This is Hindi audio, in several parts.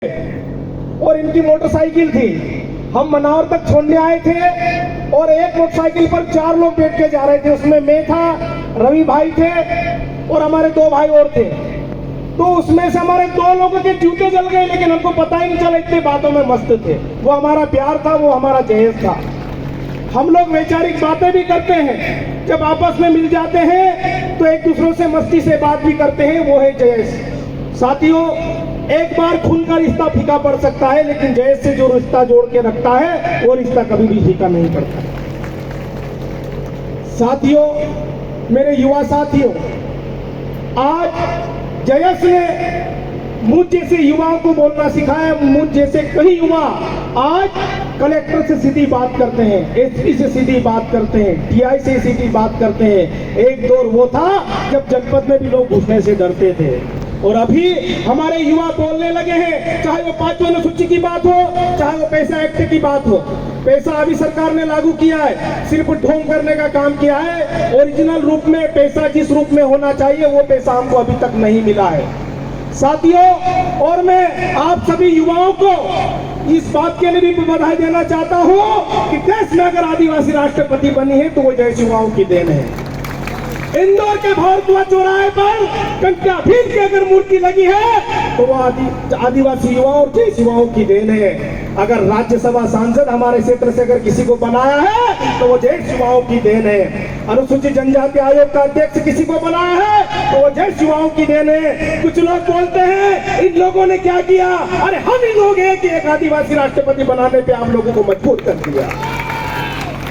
और इनकी मोटरसाइकिल थी। हम मनावर तक छोड़ने आए थे और एक मोटरसाइकिल पर 4 लोग बैठ के जा रहे थे। उसमें मैं था, रवि भाई थे और हमारे 2 भाई और थे। तो उसमें से हमारे 2 लोगों के जूते जल गए, लेकिन हमको पता ही नहीं चला, इतने बातों में मस्त थे। वो हमारा प्यार था, वो हमारा जहेज था। हम लोग वैचारिक बातें भी करते हैं, जब आपस में मिल जाते हैं तो एक दूसरों से मस्ती से बात भी करते हैं, वो है जहेज। साथियों, एक बार खून का रिश्ता फीका पड़ सकता है, लेकिन जहेज से जो रिश्ता जोड़ के रखता है वो रिश्ता कभी भी फीका नहीं पड़ता। साथियों, मेरे युवा साथियों, आज जयस ने मुझ जैसे युवाओं को बोलना सिखाया। मुझ जैसे कई युवा आज कलेक्टर से सीधी बात करते हैं, एसपी से सीधी बात करते हैं, टीआई से सीधी बात करते हैं। एक दौर वो था जब जनपद में भी लोग घुसने से डरते थे, और अभी हमारे युवा बोलने लगे हैं, चाहे वो 5वीं अनुसूची की बात हो, चाहे वो पैसा एक्ट की बात हो। पैसा अभी सरकार ने लागू किया है, सिर्फ ढोंग करने का काम किया है। ओरिजिनल रूप में पैसा जिस रूप में होना चाहिए वो पैसा हमको अभी तक नहीं मिला है। साथियों, और मैं आप सभी युवाओं को इस बात के लिए भी बधाई देना चाहता हूं कि देश में अगर आदिवासी राष्ट्रपति बनी है तो वो जैसे युवाओं की देन है। इंदौर के भारद्वाज चौराहे पर कंटिया भील की अगर मूर्ति लगी है तो वो आदिवासी युवाओं और जैस युवाओं की देन है। अगर राज्यसभा सांसद हमारे क्षेत्र से अगर किसी को बनाया है तो वो जैस युवाओं की देन है। अनुसूचित जनजाति आयोग का अध्यक्ष किसी को बनाया है तो वो जैस युवाओं की देन है। कुछ लोग बोलते हैं इन लोगों ने क्या किया, अरे हम ही लोग हैं कि एक आदिवासी राष्ट्रपति बनाने पे आप लोगों को मजबूर कर दिया।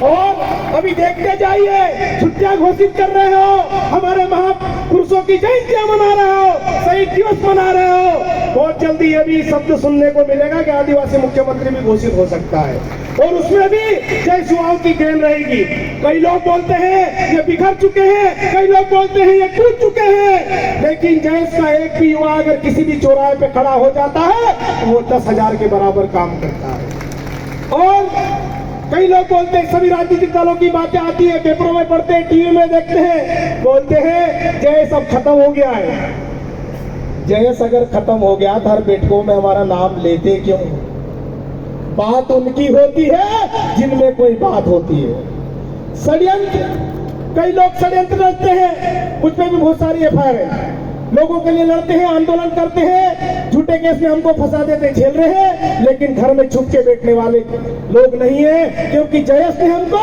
और अभी देखते जाइए, छुट्टियां घोषित कर रहे हो, हमारे महापुरुषों की जयंतियां मना रहे हो, शहीद दिवस मना रहे हो। बहुत जल्दी ये भी शब्द सुनने को मिलेगा कि आदिवासी मुख्यमंत्री भी घोषित हो सकता है, और उसमें भी जय युवाओं की देन रहेगी। कई लोग बोलते हैं ये बिखर चुके हैं, कई लोग बोलते हैं ये टूट चुके हैं, लेकिन जयस का एक भी युवा अगर किसी भी चौराहे पे खड़ा हो जाता है तो वो 10,000 के बराबर काम करता है। और कई लोग बोलते हैं, सभी राजनीतिक दलों की बातें आती है, पेपरों में पढ़ते हैं, टीवी में देखते हैं, बोलते हैं जयस अब खत्म हो गया है। जयस अगर खत्म हो गया तो हर बैठकों में हमारा नाम लेते क्यों? बात उनकी होती है जिनमें कोई बात होती है। षड्यंत्र, कई लोग षड्यंत्र रचते हैं, मुझ पे भी बहुत सारी एफआईआर है। लोगों के लिए लड़ते हैं, आंदोलन करते हैं, झूठे केस में हमको फंसा देते, झेल रहे हैं, लेकिन घर में छुप के बैठने वाले लोग नहीं है, क्योंकि जयस ने हमको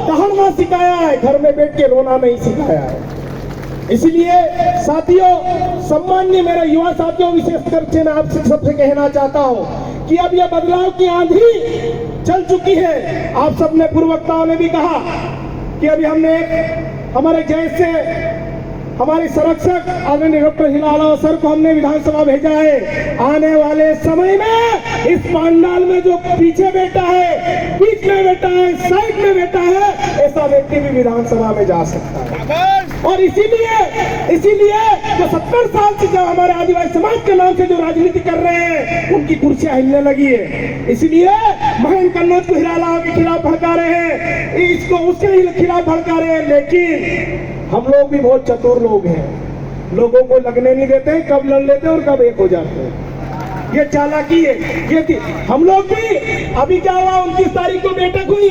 दहाड़ना सिखाया है, घर में बैठ के रोना नहीं सिखाया है। इसलिए साथियों, सम्माननीय मेरे युवा साथियों, विशेषकर से मैं आपसे सबसे कहना चाहता हूं कि अब यह बदलाव की आंधी चल चुकी है। आप सबने पूर्व वक्ताओं ने भी कहा कि अभी हमने हमारे जयस से हमारे संरक्षक आदरणीय डॉक्टर हिलालाल सर को हमने विधानसभा भेजा है। आने वाले समय में इस पंडाल में जो पीछे बैठा है, बीच में बैठा है, साइड में बैठा है, ऐसा व्यक्ति भी विधानसभा में जा सकता है। और इसीलिए जो 70 साल से जो हमारे आदिवासी समाज के नाम से जो राजनीति कर रहे हैं उनकी कुर्सियां हिलने लगी है। इसलिए महेंद्र कन्नौज को हिलालाल के खिलाफ भड़का रहे हैं, इसको उसके खिलाफ भड़का रहे हैं, लेकिन हम लोग भी बहुत चतुर लोग हैं, लोगों को लगने नहीं देते हैं कब लड़ लेते हैं और कब एक हो जाते हैं। ये चालाकी है, ये थी। हम लोग भी अभी क्या हुआ, 29 तारीख को बैठक हुई,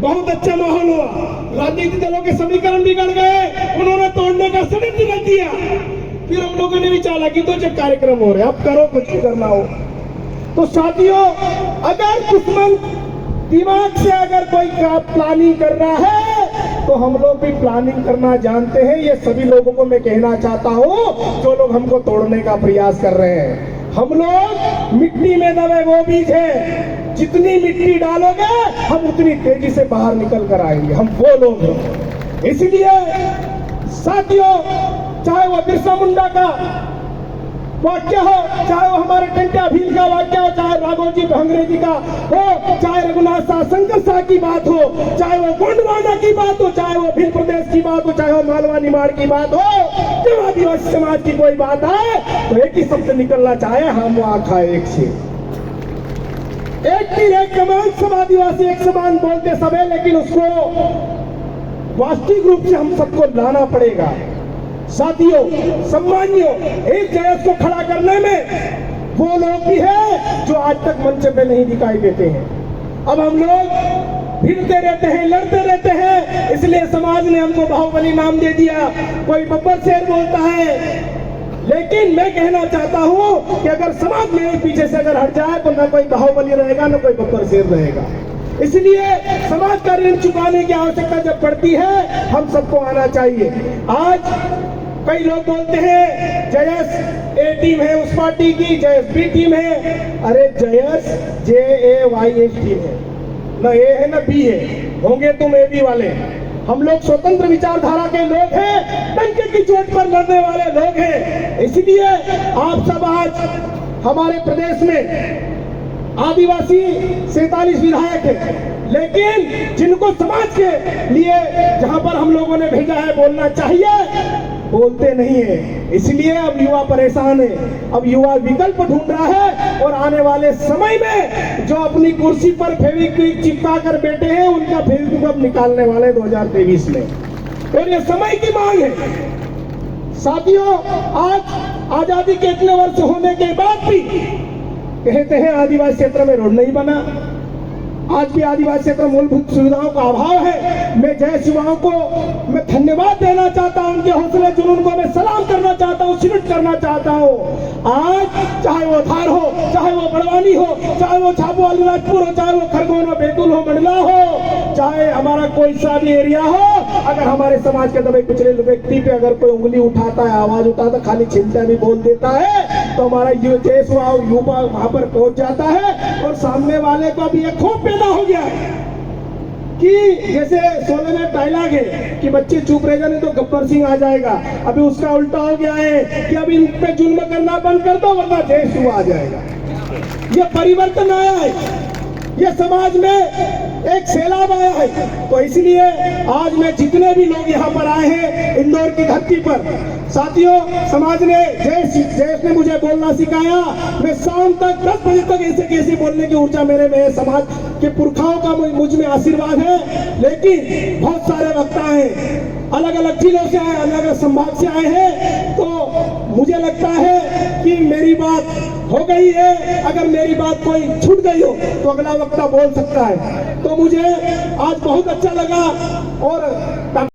बहुत अच्छा माहौल हुआ, राजनीतिक दलों के समीकरण बिगड़ गए, उन्होंने तोड़ने का षड्यंत्र कर दिया। फिर हम लोगों ने भी चालाकी, तो जब कार्यक्रम हो रहे अब करो, कुछ भी करना हो। तो साथियों, अगर दुश्मन दिमाग से अगर कोई प्लानिंग कर रहा है तो हम लोग भी प्लानिंग करना जानते हैं। ये सभी लोगों को मैं कहना चाहता हूँ जो लोग हमको तोड़ने का प्रयास कर रहे हैं। हम लोग मिट्टी में दबे वो बीज है, जितनी मिट्टी डालोगे हम उतनी तेजी से बाहर निकल कर आएंगे, हम वो लोग हैं। इसलिए साथियों, चाहे वो बिरसा मुंडा का वाक्य हो, चाहे वो हमारे कंटिया भील का वाक्य हो, चाहे राघोजी भांगरे जी का हो, चाहे रघुनाथ शाह शंकर शाह की बात हो, चाहे वो गोंडवाना की बात हो, चाहे वो भील प्रदेश की बात हो, चाहे वो मालवा निमाड़ की बात हो, जब आदिवासी समाज की कोई बात आए तो एक ही शब्द निकलना चाहे, हम वहां खाए एक से एक तीर एक कमान, सब आदिवासी एक समान बोलते सब है, लेकिन उसको वास्तविक रूप से हम सबको लाना पड़ेगा। साथियों, सम्मानियों, एक जयस को खड़ा करने में वो लोग भी हैं जो आज तक मंच पे नहीं दिखाई देते हैं। अब हम लोग फिरते रहते हैं, लड़ते रहते हैं, इसलिए समाज ने हमको बाहुबली नाम दे दिया। कोई बब्बर शेर बोलता है, लेकिन मैं कहना चाहता हूं कि अगर समाज मेरे पीछे से अगर हट जाए तो ना कोई बाहुबली रहेगा ना कोई बब्बर शेर रहेगा। इसलिए समाज का ऋण चुकाने की आवश्यकता जब पड़ती है हम सबको आना चाहिए। आज कई लोग बोलते हैं जयस ए टीम है उस पार्टी की, जयस बी टीम है। अरे जयस JAYS टीम है, न ए है न बी है, होंगे तुम AB वाले। हम लोग स्वतंत्र विचारधारा के लोग हैं, डंके की चोट पर लड़ने वाले लोग हैं। इसलिए आप सब आज हमारे प्रदेश में आदिवासी 47 विधायक है, लेकिन जिनको समाज के लिए जहां पर हम लोगों ने भेजा है बोलना चाहिए, बोलते नहीं है। इसलिए अब युवा परेशान है, अब युवा विकल्प ढूंढ रहा है और आने वाले समय में जो अपनी कुर्सी पर फेविक्विक चिपका कर बैठे हैं उनका फेविक्विक अब निकालने वाले 2023 में, और ये समय की मांग है। साथियों, आज आजादी के इतने वर्ष होने के बाद भी कहते हैं आदिवासी क्षेत्र में रोड नहीं बना। आज भी आदिवासी क्षेत्र में मूलभूत सुविधाओं का अभाव है। मैं जय युवाओं को मैं धन्यवाद देना चाहता हूं, उनके हौसले जुनून को मैं सलाम करना चाहता हूं, सैल्यूट करना चाहता हूं। आज चाहे वो धार हो, चाहे वो बड़वानी हो, चाहे वो झाबुआ अलीराजपुर हो, चाहे वो खरगोन हो, बैतूल हो, मंडला हो, चाहे हमारा कोई सा भी एरिया हो, अगर हमारे समाज के दबे कुचले व्यक्ति पे अगर कोई उंगली उठाता है, आवाज उठाता, खाली चिंता भी बोल देता है, तो हमारा देश युवा वहां पर पहुंच जाता है और सामने वाले को भी एक खौफ पैदा हो गया है कि जैसे 16 में डायलॉग है कि बच्चे चुप रहेगा नहीं तो गब्बर सिंह आ जाएगा। अभी उसका उल्टा हो गया है कि अभी इन पे जुल्म करना बंद कर दो वरना देश हुआ आ जाएगा। ये परिवर्तन आया है, ये समाज में एक सैलाब आया है। तो इसलिए आज मैं जितने भी लोग यहाँ पर आए हैं इंदौर की धरती पर, साथियों, समाज ने जयस ने मुझे बोलना सिखाया। मैं शाम तक 10 बजे तक ऐसे कैसे बोलने की ऊर्जा मेरे में, समाज के पुरखाओं का मुझ में आशीर्वाद है। लेकिन बहुत सारे वक्ता हैं, अलग अलग जिलों से आए, अलग अलग संभाग से आए हैं, तो मुझे लगता है कि मेरी बात हो गई है। अगर मेरी बात कोई छूट गई हो तो अगला वक्ता बोल सकता है। तो मुझे आज बहुत अच्छा लगा। और